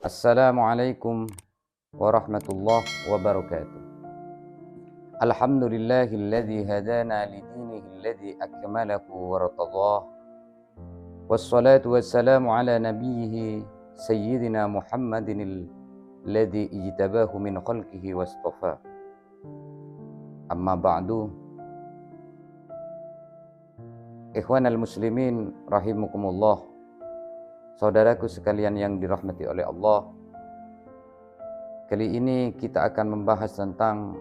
Assalamualaikum warahmatullahi wabarakatuh. Alhamdulillahilladzi hadana lidinihi alladzi akmalahu wartadah. Wassalatu wassalamu ala nabiyhi sayyidina Muhammadin alladzi ijtabahu min khalqihi wastafa. Amma ba'du. Ikhwanal muslimin rahimakumullah. Saudaraku sekalian yang dirahmati oleh Allah, kali ini kita akan membahas tentang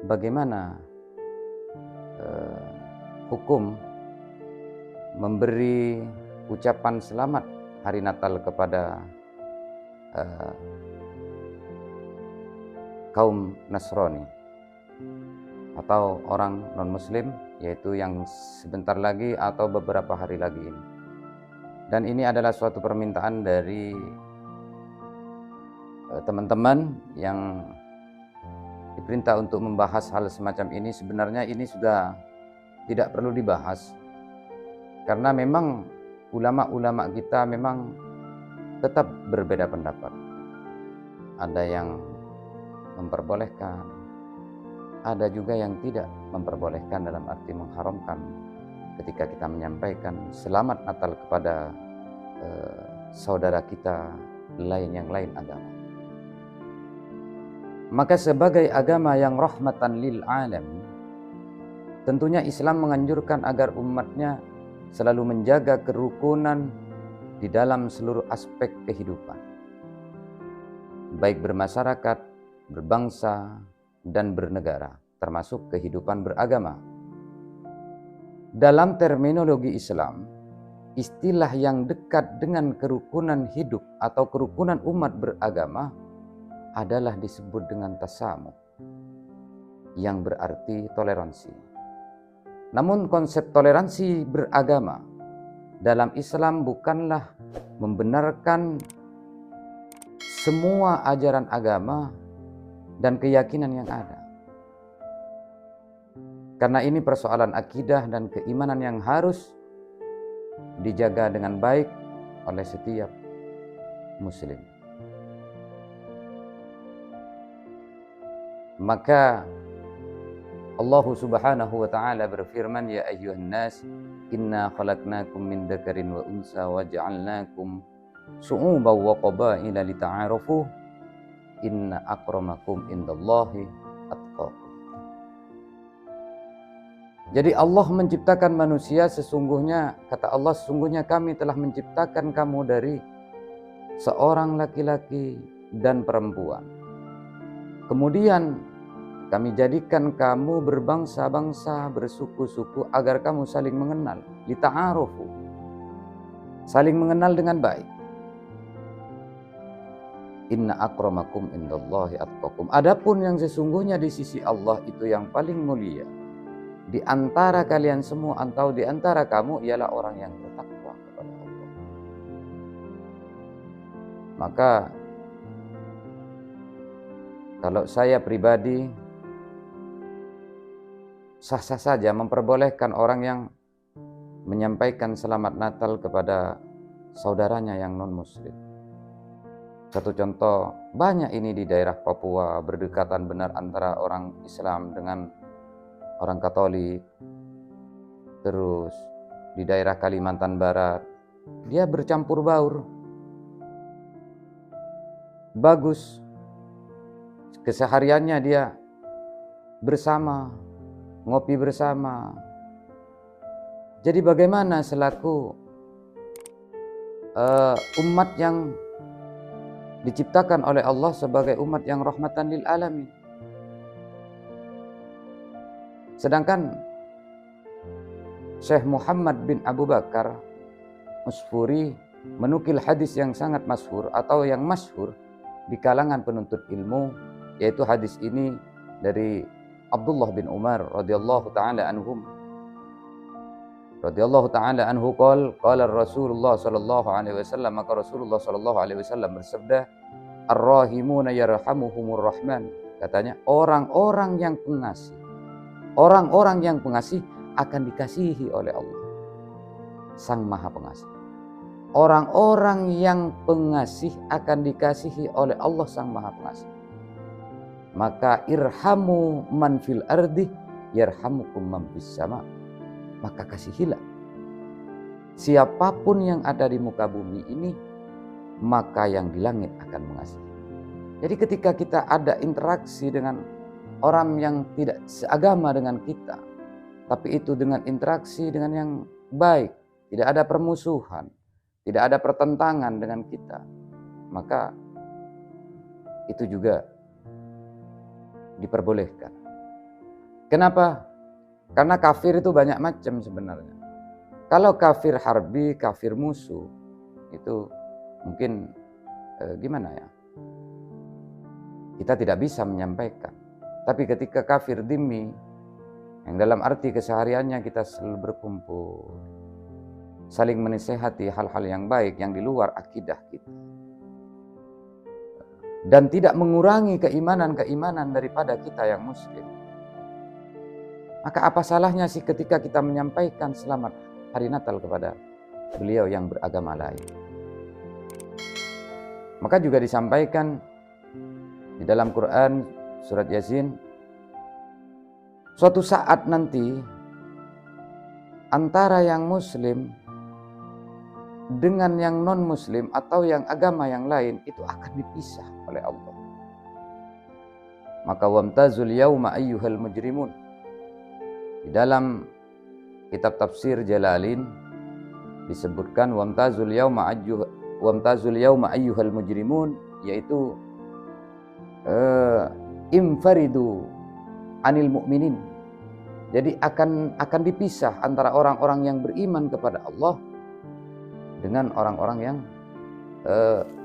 bagaimana hukum memberi ucapan selamat hari Natal kepada kaum Nasrani atau orang non-muslim, yaitu yang sebentar lagi atau beberapa hari lagi ini. Dan ini adalah suatu permintaan dari teman-teman yang diperintah untuk membahas hal semacam ini. Sebenarnya ini sudah tidak perlu dibahas, karena memang ulama-ulama kita memang tetap berbeda pendapat. Ada yang memperbolehkan, ada juga yang tidak memperbolehkan, dalam arti mengharamkan ketika kita menyampaikan selamat Natal kepada saudara kita yang lain agama. Maka sebagai agama yang rahmatan lil alamin, tentunya Islam menganjurkan agar umatnya selalu menjaga kerukunan di dalam seluruh aspek kehidupan, baik bermasyarakat, berbangsa, dan bernegara, termasuk kehidupan beragama. Dalam terminologi Islam, istilah yang dekat dengan kerukunan hidup atau kerukunan umat beragama adalah disebut dengan tasamuh, yang berarti toleransi. Namun konsep toleransi beragama dalam Islam bukanlah membenarkan semua ajaran agama dan keyakinan yang ada. Karena ini persoalan akidah dan keimanan yang harus dijaga dengan baik oleh setiap muslim. Maka Allah Subhanahu wa ta'ala berfirman, ya ayyuhan nas, inna khalaqnakum min dzakarin wa unsa wa ja'alnakum syu'uban wa qabaila lita'arafu, inna akramakum indallahi atqakum. Jadi Allah menciptakan manusia, sesungguhnya, kata Allah, sesungguhnya kami telah menciptakan kamu dari seorang laki-laki dan perempuan. Kemudian kami jadikan kamu berbangsa-bangsa, bersuku-suku, agar kamu saling mengenal. Lita'arufu, saling mengenal dengan baik. Inna akramakum indallahi atqakum. Adapun yang sesungguhnya di sisi Allah itu yang paling mulia di antara kalian semua atau di antara kamu ialah orang yang bertakwa kepada Allah. Maka kalau saya pribadi sah-sah saja memperbolehkan orang yang menyampaikan selamat Natal kepada saudaranya yang non-muslim. Satu contoh, banyak ini di daerah Papua, berdekatan benar antara orang Islam dengan orang Katolik. Terus di daerah Kalimantan Barat, dia bercampur baur. Bagus. Kesehariannya dia bersama, ngopi bersama. Jadi bagaimana selaku umat yang diciptakan oleh Allah sebagai umat yang rahmatan lil alamin? Sedangkan Syekh Muhammad bin Abu Bakar Musfuri menukil hadis yang sangat masyhur atau yang masyhur di kalangan penuntut ilmu, yaitu hadis ini dari Abdullah bin Umar radhiyallahu taala anhum. Radhiyallahu taala anhu qala Rasulullah sallallahu alaihi wasallam, maka Rasulullah sallallahu alaihi wasallam bersabda, ar-rahimuna yarhamuhumur rahman. Katanya, orang-orang yang pengasih, orang-orang yang pengasih akan dikasihi oleh Allah, Sang Maha Pengasih. orang-orang yang pengasih akan dikasihi oleh Allah Sang Maha Pengasih. Maka irhamu man fil ardi yarhamukum man fis sama. Maka kasihilah siapapun yang ada di muka bumi ini, maka yang di langit akan mengasihi. Jadi ketika kita ada interaksi dengan orang yang tidak seagama dengan kita, tapi itu dengan interaksi dengan yang baik, tidak ada permusuhan, tidak ada pertentangan dengan kita, maka itu juga diperbolehkan. Kenapa? Karena kafir itu banyak macam sebenarnya. Kalau kafir harbi, kafir musuh, itu mungkin gimana ya? Kita tidak bisa menyampaikan. Tapi ketika kafir dhimmi, yang dalam arti kesehariannya kita selalu berkumpul, saling menasihati hal-hal yang baik yang di luar akidah kita, dan tidak mengurangi keimanan daripada kita yang muslim, maka apa salahnya sih ketika kita menyampaikan selamat hari Natal kepada beliau yang beragama lain? Maka juga disampaikan di dalam Quran surat Yasin, suatu saat nanti antara yang muslim dengan yang non muslim atau yang agama yang lain itu akan dipisah oleh Allah. Maka wamtazul yauma ayyuhal mujrimun. Di dalam kitab tafsir Jalalin disebutkan wamtazul yauma ayyuhal mujrimun, yaitu infaridu anil mu'minin. Jadi akan dipisah antara orang-orang yang beriman kepada Allah dengan orang-orang yang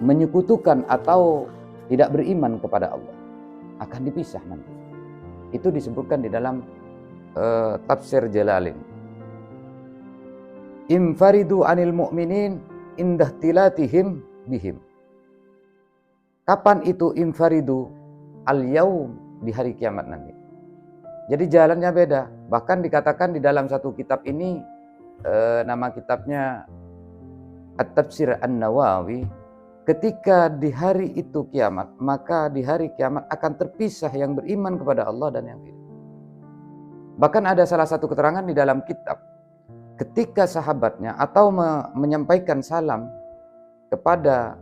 menyekutukan atau tidak beriman kepada Allah. Akan dipisah nanti. Itu disebutkan di dalam tafsir Jalalin. Infaridu anil mu'minin indah tilatihim bihim. Kapan itu infaridu? Al-yaum, di hari kiamat nanti. Jadi jalannya beda. Bahkan dikatakan di dalam satu kitab ini, nama kitabnya At-Tafsir An-Nawawi, ketika di hari itu kiamat, maka di hari kiamat akan terpisah yang beriman kepada Allah dan yang tidak. Bahkan ada salah satu keterangan di dalam kitab, ketika sahabatnya atau menyampaikan salam kepada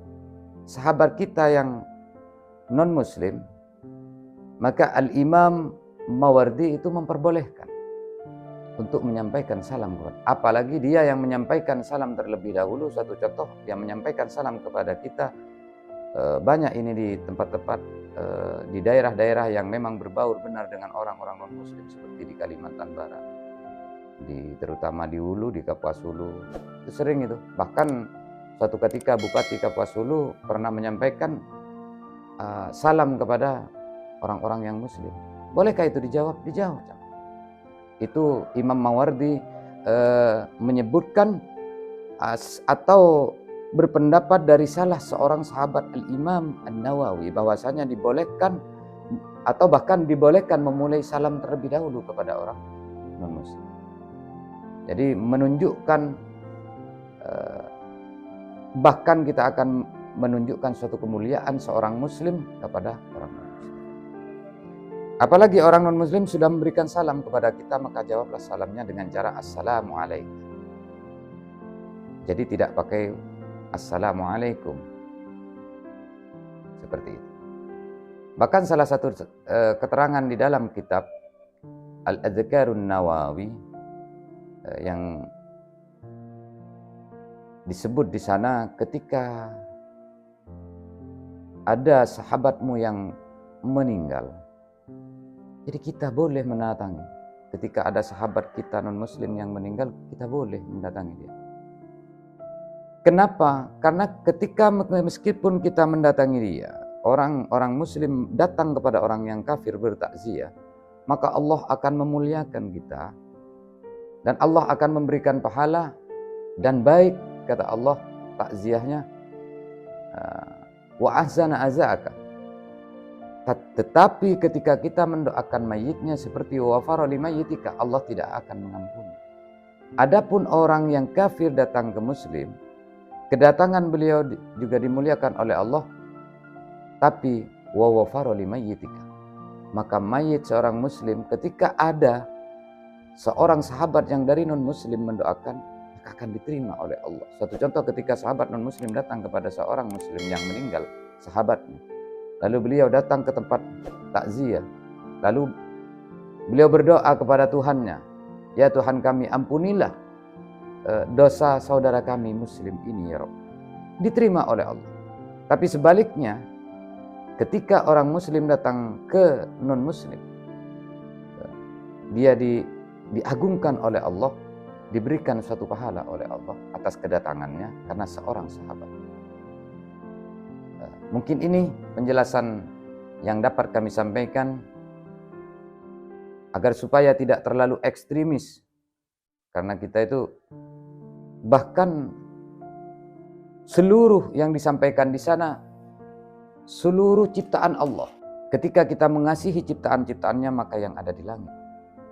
sahabat kita yang non-muslim, maka Al-Imam Mawardi itu memperbolehkan untuk menyampaikan salam kepada, apalagi dia yang menyampaikan salam terlebih dahulu. Satu contoh, yang menyampaikan salam kepada kita banyak ini di tempat-tempat di daerah-daerah yang memang berbaur benar dengan orang-orang non-muslim, seperti di Kalimantan Barat, terutama di Hulu, di Kapuas Hulu, itu sering itu. Bahkan suatu ketika Bupati Kapuas Hulu pernah menyampaikan salam kepada orang-orang yang muslim. Bolehkah itu dijawab? Dijawab. Itu Imam Mawardi menyebutkan atau berpendapat dari salah seorang sahabat Al-Imam An-Nawawi bahwasanya dibolehkan atau bahkan dibolehkan memulai salam terlebih dahulu kepada orang non-muslim. Jadi menunjukkan bahkan kita akan menunjukkan suatu kemuliaan seorang muslim kepada orang non-muslim. Apalagi orang non-muslim sudah memberikan salam kepada kita, maka jawablah salamnya dengan cara assalamualaikum. Jadi tidak pakai assalamualaikum seperti itu. Bahkan salah satu keterangan di dalam kitab Al-Adhkarun Nawawi yang disebut di sana, ketika ada sahabatmu yang meninggal, jadi kita boleh mendatangi. Ketika ada sahabat kita non-muslim yang meninggal, kita boleh mendatangi dia. Kenapa? Karena ketika meskipun kita mendatangi dia, orang muslim datang kepada orang yang kafir bertakziah, maka Allah akan memuliakan kita dan Allah akan memberikan pahala dan baik, kata Allah, takziahnya wa ahsana azaka. Tetapi ketika kita mendoakan mayitnya seperti wafara limayyitika, Allah tidak akan mengampuni. Adapun orang yang kafir datang ke muslim, kedatangan beliau juga dimuliakan oleh Allah, tapi wa wafara limayyitika, maka mayit seorang muslim ketika ada seorang sahabat yang dari non muslim mendoakan, maka akan diterima oleh Allah. Suatu contoh ketika sahabat non muslim datang kepada seorang muslim yang meninggal, sahabatnya, lalu beliau datang ke tempat takziah, lalu beliau berdoa kepada Tuhannya, ya Tuhan kami, ampunilah dosa saudara kami muslim ini ya Rabb. Diterima oleh Allah. Tapi sebaliknya, ketika orang muslim datang ke non muslim, dia diagungkan oleh Allah, diberikan suatu pahala oleh Allah atas kedatangannya karena seorang sahabat. Mungkin ini penjelasan yang dapat kami sampaikan agar supaya tidak terlalu ekstremis, karena kita itu bahkan seluruh yang disampaikan di sana seluruh ciptaan Allah. Ketika kita mengasihi ciptaan-ciptaannya, maka yang ada di langit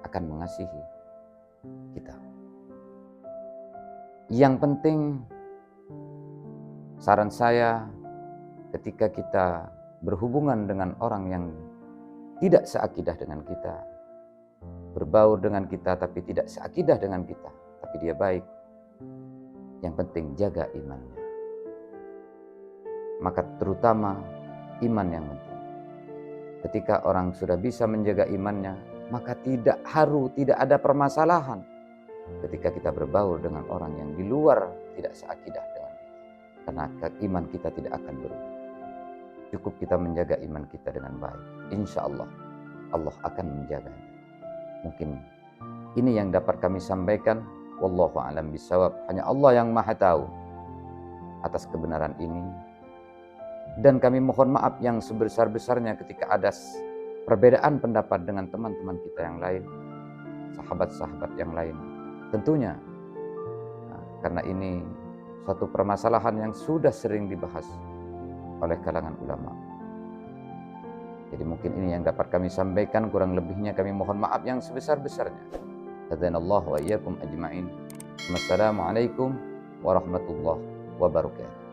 akan mengasihi kita. Yang penting, saran saya, ketika kita berhubungan dengan orang yang tidak seakidah dengan kita, berbaur dengan kita tapi tidak seakidah dengan kita, tapi dia baik, yang penting jaga imannya. Maka terutama iman yang penting. Ketika orang sudah bisa menjaga imannya, maka tidak ada permasalahan ketika kita berbaur dengan orang yang di luar tidak seakidah dengan kita. Karena iman kita tidak akan berubah. Cukup kita menjaga iman kita dengan baik. Insya Allah, Allah akan menjaganya. Mungkin ini yang dapat kami sampaikan. Wallahu a'lam bishawab. Hanya Allah yang maha tahu atas kebenaran ini. Dan kami mohon maaf yang sebesar-besarnya ketika ada perbedaan pendapat dengan teman-teman kita yang lain, sahabat-sahabat yang lain. Tentunya, karena ini suatu permasalahan yang sudah sering dibahas oleh kalangan ulama. Jadi mungkin ini yang dapat kami sampaikan, kurang lebihnya kami mohon maaf yang sebesar-besarnya. Hadanallahu wa iyyakum ajma'in. Wassalamualaikum warahmatullahi wabarakatuh.